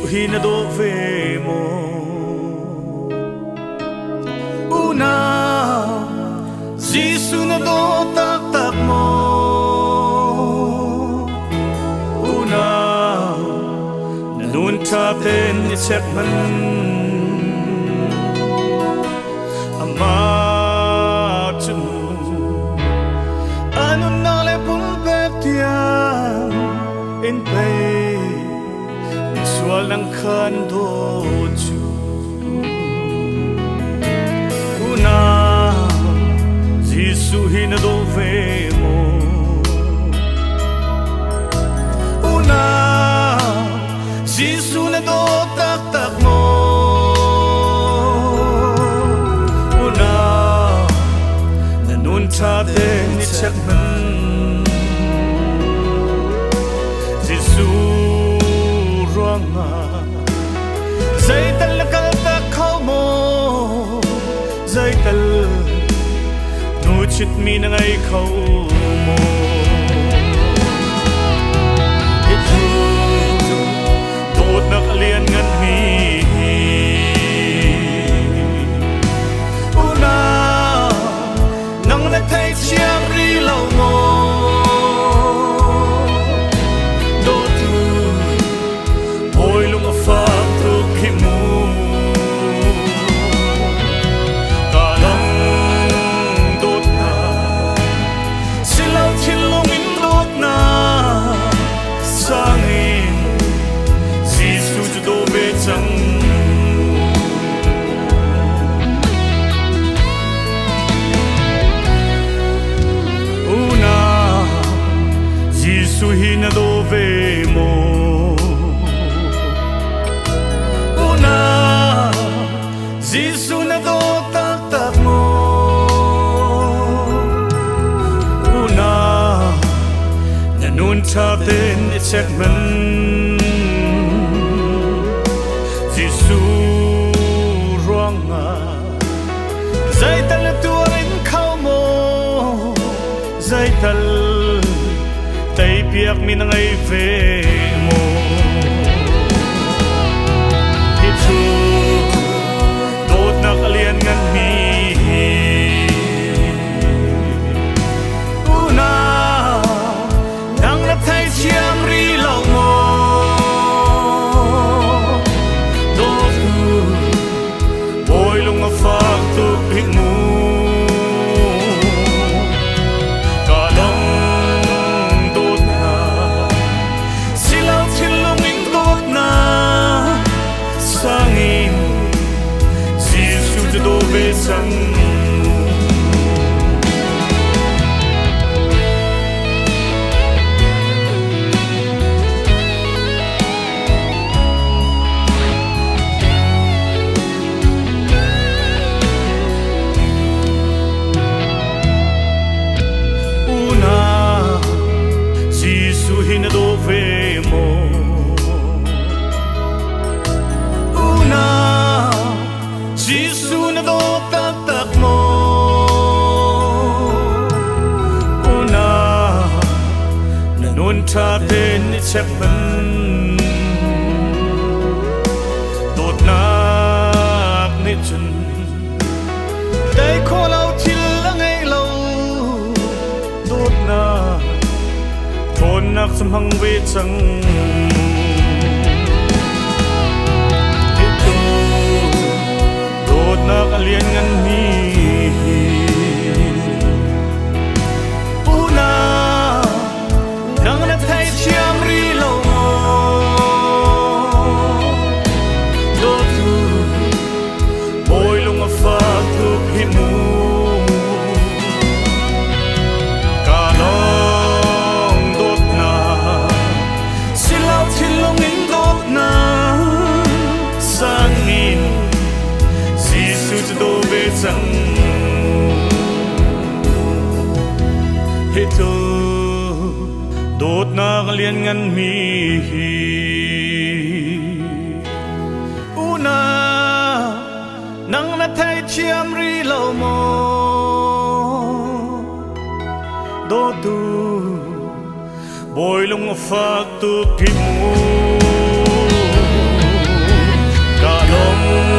hi na do ve mo una Giêsu na do tak tak mo una na nun ta ten ni chek man ama chum anun na le pun pe tiang in pe swal nang khan do chu una Giêsu hi na do ve mo una Giêsu na do tak tak mo una na nun ta te ni chak man Giêsu ruanga zai tal kal ta khau mo zai tal nu chit mi na ngai khau mo itu dot nak lian ngan mi una nang na thai chiam ri lau mo Giêsu hi na do ve mo una Giêsu na do tak tak mo una na nun ta ten ni chek man Giêsu ruanga zai tal tu rin khau mo zai tal tay piak mi nang ai ve mo itu dot nak alian ngan mi una nang na thai chiam ri lau mo dot boy lung a fak tu ping mu Giêsu hi na do ve mo una Giêsu na do tak tak mo una na nun ta ten ni chek man dot nak ni chun dai kho lau thil la ngai lau dot na thôn nak sam hang ve chang itu dot nak alian ngan mi una nang na thai chiam ri lo mo dot tu boy lung a fa tu hi mu itu dot nak lian ngan mi una nang na thai chiam ri lo mo do tu boy lung fak tu pi mu น